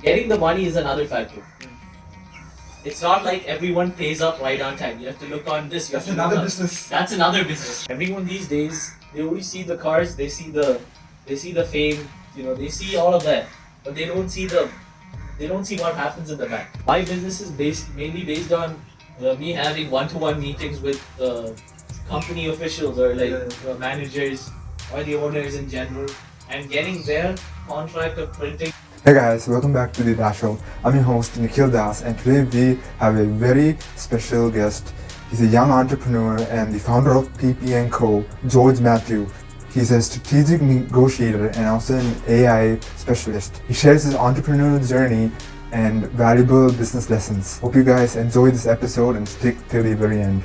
getting the money is another factor. It's not like everyone pays up right on time. You have to look on this. That's another business. That's another business. Everyone these days, they only see the cars, they see the fame, they see all of that, but they don't see what happens in the back. My business is mainly based on me having one-to-one meetings with company officials or managers or the owners in general, and getting their contract of printing. Hey guys, welcome back to the Das Show. I'm your host Nikhil Das, and today we have a very special guest. He's a young entrepreneur and the founder of PP & Co, George Mathew. He's a strategic negotiator and also an AI specialist. He shares his entrepreneurial journey and valuable business lessons. Hope you guys enjoy this episode and stick till the very end.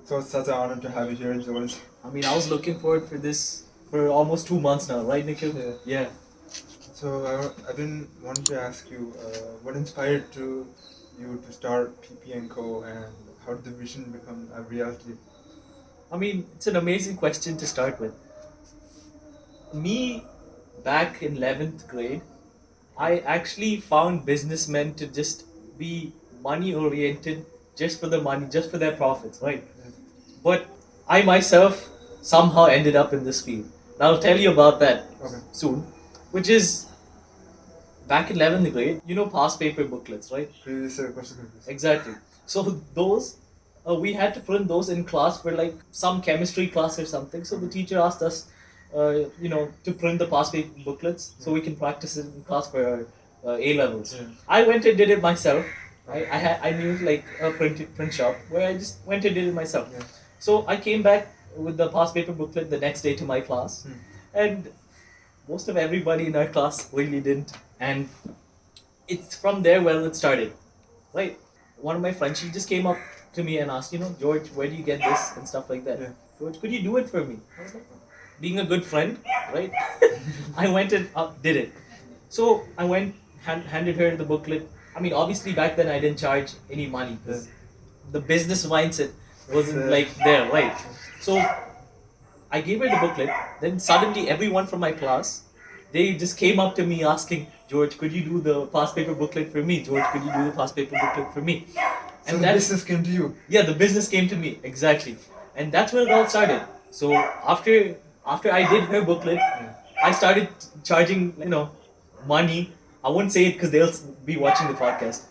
So it's such an honor to have you here, George. I mean, I was looking forward for this for almost 2 months now, right, Nikhil? Yeah. So I've been wanting to ask you, what inspired you to start PP & Co, and how did the vision become a reality? I mean, it's an amazing question to start with. Me, back in 11th grade, I actually found businessmen to just be money oriented, just for the money, just for their profits, right? Yeah. But I myself somehow ended up in this field. And I'll tell you about that soon, which is back in 11th grade, past paper booklets, right? Previous question. Exactly. So those, we had to print those in class for like some chemistry class or something. So the teacher asked us, to print the past paper booklets so we can practice it in class for our A levels. Yeah. I went and did it myself. I knew like a print shop where I just went and did it myself. Yeah. So I came back with the past paper booklet the next day to my class, and most of everybody in our class really didn't. And it's from there where it started, right? One of my friends, she just came up to me and asked, George, where do you get this and stuff like that? Yeah. George, could you do it for me? I was like, being a good friend, right? I went and did it. So I went, handed her the booklet. I mean, obviously back then I didn't charge any money because the business mindset wasn't like there, right? So I gave her the booklet. Then suddenly everyone from my class, they just came up to me asking, George, could you do the past paper booklet for me? George, could you do the past paper booklet for me? And so the business came to you? Yeah, the business came to me, exactly. And that's where it all started. So after I did her booklet, I started charging, money. I wouldn't say it because they'll be watching the podcast.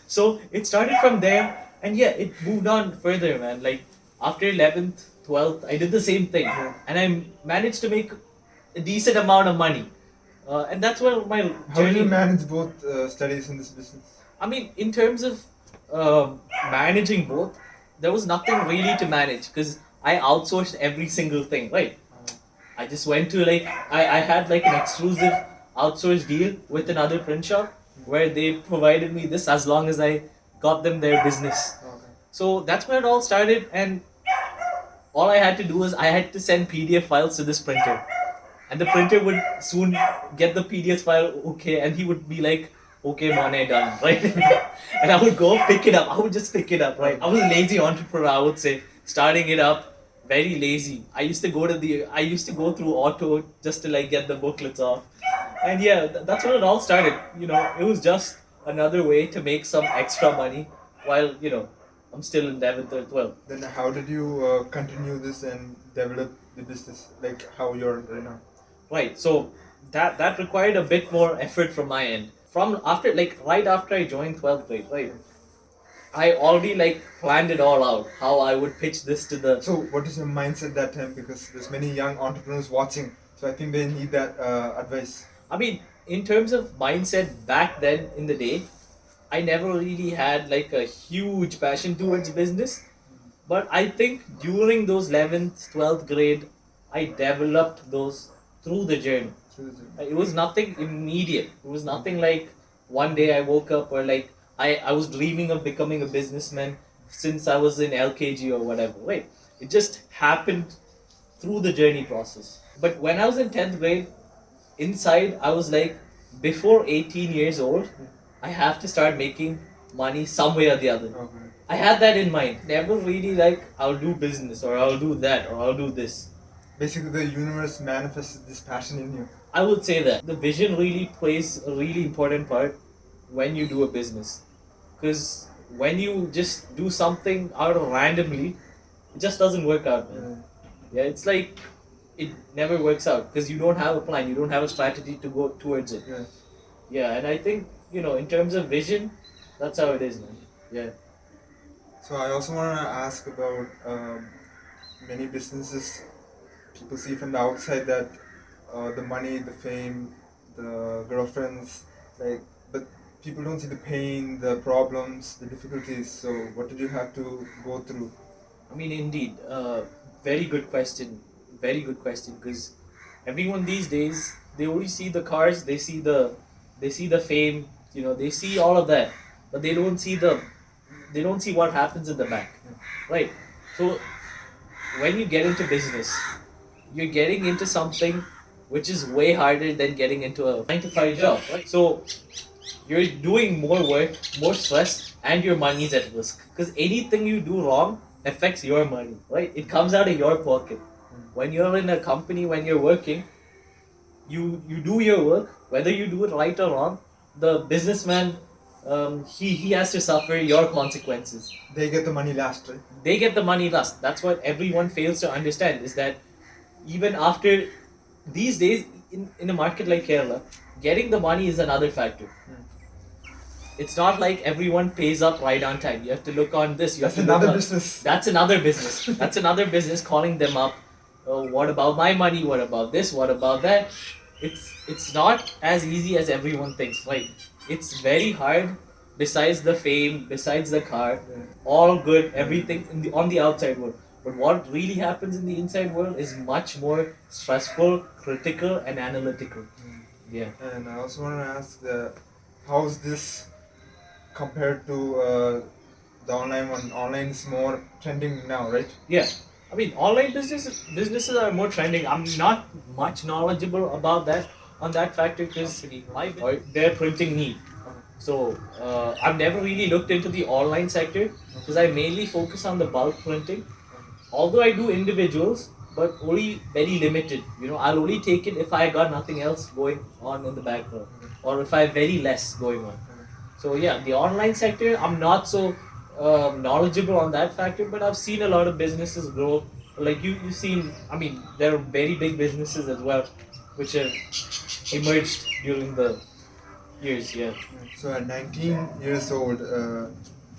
So it started from there, and yeah, it moved on further, man. Like after 11th, 12th, I did the same thing, and I managed to make a decent amount of money. And that's where my journey... How do you manage both studies in this business? I mean, in terms of managing both, there was nothing really to manage because I outsourced every single thing, right? I just went to I had like an exclusive outsourced deal with another print shop where they provided me this as long as I got them their business. Okay. So that's where it all started, and all I had to do was I had to send PDF files to this printer, and the printer would soon get the PDF file okay, and he would be like, okay, Monet, done, right? And I would go pick it up. I would just pick it up, right? I was a lazy entrepreneur, I would say, starting it up. Very lazy. I used to go through auto just to get the booklets off. And yeah, that's when it all started. It was just another way to make some extra money while, I'm still in 11th or 12th. Then how did you continue this and develop the business like how you're right now? Right. So that required a bit more effort from my end. Right after I joined 12th grade, right? I already planned it all out, how I would pitch this to the... So what is your mindset that time? Because there's many young entrepreneurs watching, so I think they need that advice. I mean, in terms of mindset back then in the day, I never really had a huge passion towards business. But I think during those 11th, 12th grade, I developed those through the journey. It was nothing immediate. It was nothing like one day I woke up or I was dreaming of becoming a businessman since I was in LKG or whatever, right? It just happened through the journey process. But when I was in 10th grade, inside I was before 18 years old, I have to start making money some way or the other. Okay. I had that in mind. Never really I'll do business or I'll do that or I'll do this. basically the universe manifested this passion in you. I would say that the vision really plays a really important part when you do a business. Because when you just do something out of randomly, it just doesn't work out, man. Yeah, it's like it never works out because you don't have a plan, you don't have a strategy to go towards it. Yeah. Yeah, and I think, in terms of vision, that's how it is, man. Yeah. So I also want to ask about many businesses. People see from the outside that the money, the fame, the girlfriends, but people don't see the pain, the problems, the difficulties. So what did you have to go through? I mean, indeed, very good question. Very good question. Because everyone these days, they only see the cars, they see the fame, they see all of that, but they don't see what happens in the back, right? So when you get into business, you're getting into something which is way harder than getting into a 9 to 5 job, right? So you're doing more work, more stress, and your money's at risk. Because anything you do wrong affects your money, right? It comes out of your pocket. When you're in a company, when you're working, you do your work, whether you do it right or wrong, the businessman, he has to suffer your consequences. They get the money last, right? They get the money last. That's what everyone fails to understand, is that even after these days, in a market like Kerala, getting the money is another factor. It's not like everyone pays up right on time. You have to look on this. That's another business. That's another business. That's another business, calling them up. Oh, what about my money? What about this? What about that? It's not as easy as everyone thinks, right? It's very hard. Besides the fame, besides the car, all good, everything on the outside world. But what really happens in the inside world is much more stressful, critical, and analytical. Yeah. And I also want to ask, how's this compared to the online one? Online is more trending now, right? Yeah. I mean, online businesses are more trending. I'm not much knowledgeable about that on that factor because they're printing need. So I've never really looked into the online sector because I mainly focus on the bulk printing. Although I do individuals, but only very limited. I'll only take it if I got nothing else going on in the background, or if I have very less going on. So yeah, the online sector, I'm not so knowledgeable on that factor, but I've seen a lot of businesses grow. Like you've seen, I mean, there are very big businesses as well, which have emerged during the years. Yeah. So at 19 years old,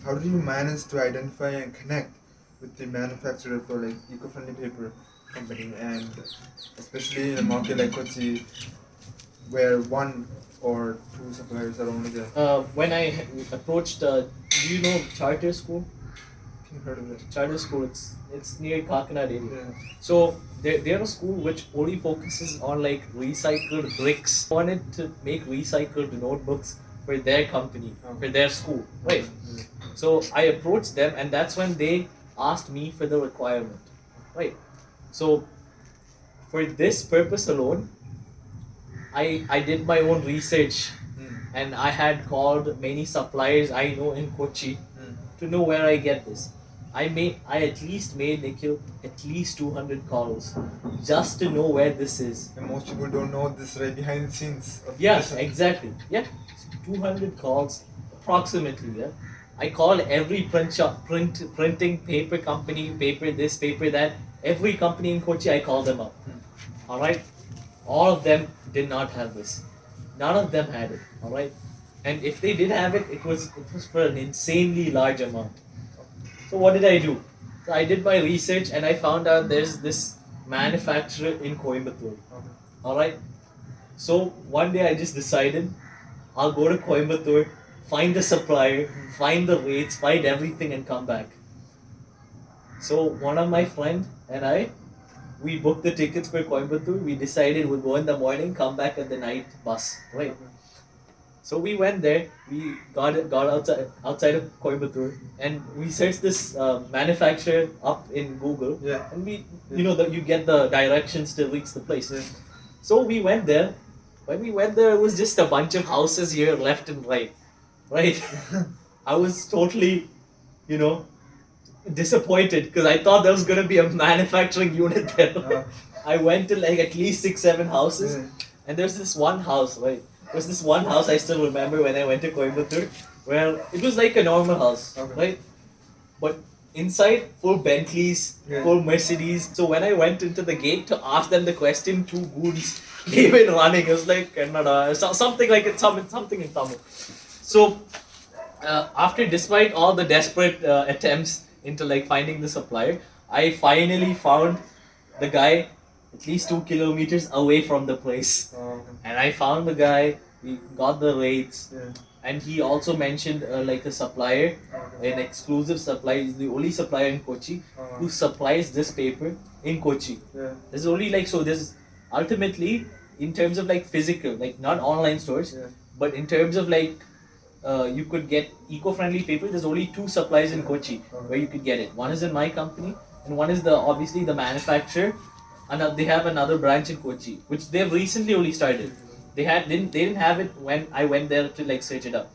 how do you manage to identify and connect with the manufacturer for like eco-friendly paper company, and especially in a market like Kochi, where one or two suppliers are only there? When I approached, do you know Charter School? I think heard of it. Charter School, it's near Kakinad area. Yeah. So they're a school which only focuses on like recycled bricks. Wanted to make recycled notebooks for their company, for their school, right? So I approached them, and that's when they asked me for the requirement, right? So for this purpose alone, I did my own research, and I had called many suppliers I know in Kochi to know where I get this. I at least made, Nikhil, at least 200 calls just to know where this is. And most people don't know this right behind the scenes. Yeah, exactly. Yeah, 200 calls approximately. Yeah, I called every print shop, printing paper company, paper this, paper that. Every company in Kochi, I called them up. All right, all of them did not have this. None of them had it. All right, and if they did have it, it was for an insanely large amount. So what did I do? So I did my research, and I found out there's this manufacturer in Coimbatore. All right. So one day I just decided I'll go to Coimbatore, find the supplier, find the rates, find everything, and come back. So one of my friend and I, we booked the tickets for Coimbatore. We decided we'll go in the morning, come back at the night bus, right? So we went there. We got outside of Coimbatore, and we searched this manufacturer up in Google. Yeah. And you get the directions to reach the place. Yeah. So we went there. When we went there, it was just a bunch of houses here, left and right. Right? I was totally, disappointed because I thought there was gonna be a manufacturing unit there. I went to like at least 6-7 houses, and there's this one house, right? There's this one house I still remember when I went to Coimbatore, where it was like a normal house, right? But inside, full Bentleys, full Mercedes. So when I went into the gate to ask them the question, two goons came in running. It was like Kannada, something like it, something in Tamil. So despite all the desperate attempts into like finding the supplier, I finally found the guy at least 2 kilometers away from the place. And I found the guy. We got the rates. And he also mentioned like a supplier, an exclusive supplier. He's the only supplier in Kochi who supplies this paper in Kochi. There's only like, so there's ultimately in terms of like physical, like not online stores, but in terms of like you could get eco-friendly paper. There's only 2 suppliers in Kochi where you could get it. One is in my company, and one is obviously the manufacturer. And they have another branch in Kochi, which they've recently only started. They didn't have it when I went there to like search it up.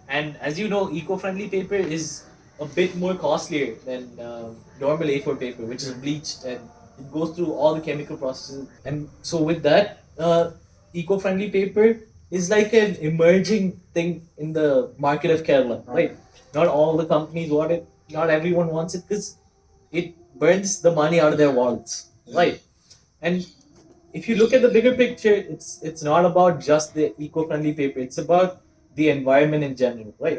And as you know, eco-friendly paper is a bit more costlier than normal A4 paper, which is bleached and it goes through all the chemical processes. And so with that, eco-friendly paper is like an emerging thing in the market of Kerala, right? Not all the companies want it, not everyone wants it because it burns the money out of their wallets, right? And if you look at the bigger picture, it's not about just the eco-friendly paper. It's about the environment in general, right?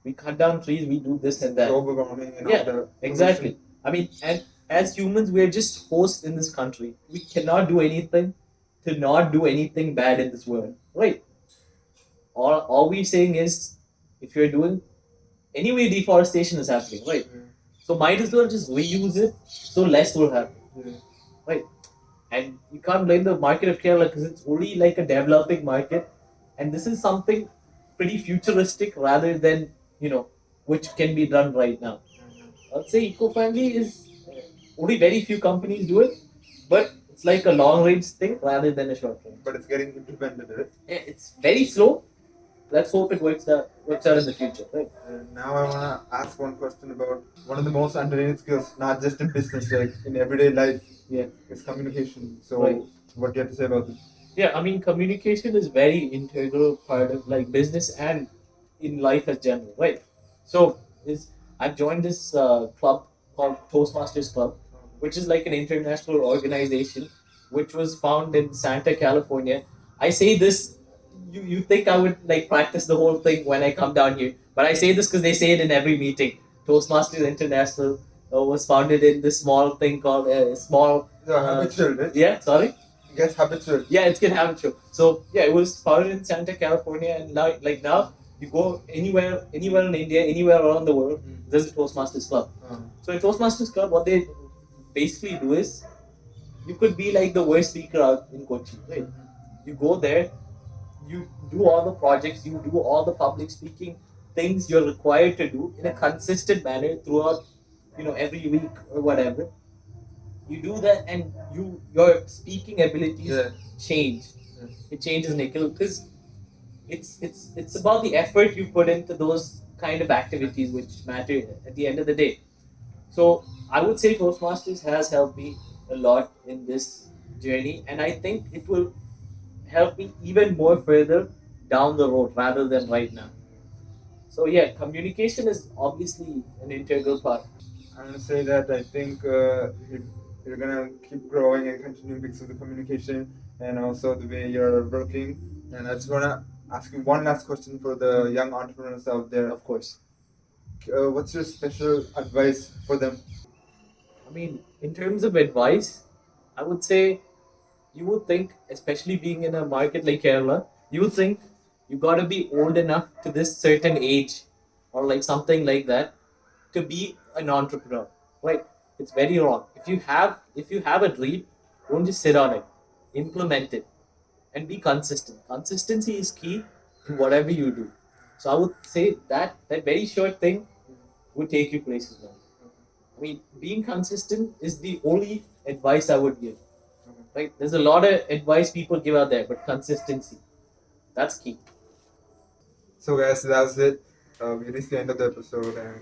We cut down trees, we do this and that. Global warming and all that. Exactly. I mean, and as humans, we're just hosts in this country. We cannot do anything to not do anything bad in this world, right? All we're saying is, if you're doing, anyway, deforestation is happening, right? So might as well just reuse it, so less will happen, right? And you can't blame the market of Kerala because it's only like a developing market, and this is something pretty futuristic rather than which can be done right now. I'd say eco-friendly is only very few companies do it, but it's like a long-range thing rather than a short-range. But it's getting implemented, right? Yeah, it's very slow. Let's hope it works out in the future, right? Now I want to ask one question about one of the most underrated skills, not just in business, like in everyday life. Yeah, it's communication. So, what do you have to say about this? Yeah, I mean, communication is very integral part of like business and in life as general, right? So, I've joined this club called Toastmasters Club, which is like an international organization, which was found in Santa California. I say this. You think I would like practice the whole thing when I come down here, but I say this because they say it in every meeting. Toastmasters International was founded in this small thing called habitual, right? Yeah, sorry. It gets habitual. Yeah, it's get habitual. So yeah, it was founded in Santa California, and now you go anywhere in India, anywhere around the world, there's a Toastmasters Club. So in Toastmasters Club, what they basically do is, you could be like the worst speaker out in Kochi, right? You go there, you do all the projects, you do all the public speaking things you're required to do in a consistent manner throughout, every week or whatever. You do that, and your speaking abilities change. It changes, Nikhil, because it's about the effort you put into those kind of activities which matter at the end of the day. So I would say Toastmasters has helped me a lot in this journey, and I think it will help me even more further down the road rather than right now. So yeah, communication is obviously an integral part. I'm gonna say that I think you're gonna keep growing and continue because of the communication and also the way you're working. And I just wanna ask you one last question for the young entrepreneurs out there. Of course. What's your special advice for them? I mean, in terms of advice, I would say you would think, especially being in a market like Kerala, you would think you gotta be old enough to this certain age or like something like that to be an entrepreneur. Right? It's very wrong. If you have a dream, don't just sit on it. Implement it and be consistent. Consistency is key to whatever you do. So I would say that very short thing would take you places, man. I mean, being consistent is the only advice I would give. Right? There's a lot of advice people give out there, but consistency, that's key. So guys, that's it. We reached the end of the episode, and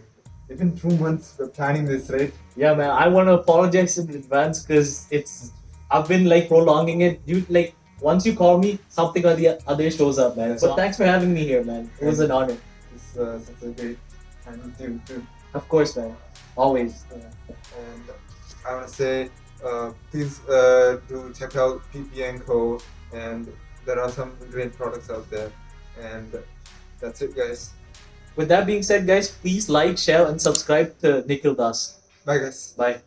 it's been 2 months we're planning this, right? Yeah, man. I want to apologize in advance because it's I've been like prolonging it. You like once you call me, something or the other shows up, man. Yes. But thanks for having me here, man. It was an honor. It's such a great time too. Of course, man. Always. And I want to say, please do check out PP & Co. And there are some great products out there. And that's it, guys. With that being said, guys, please like, share, and subscribe to Nikhil Das. Bye, guys. Bye.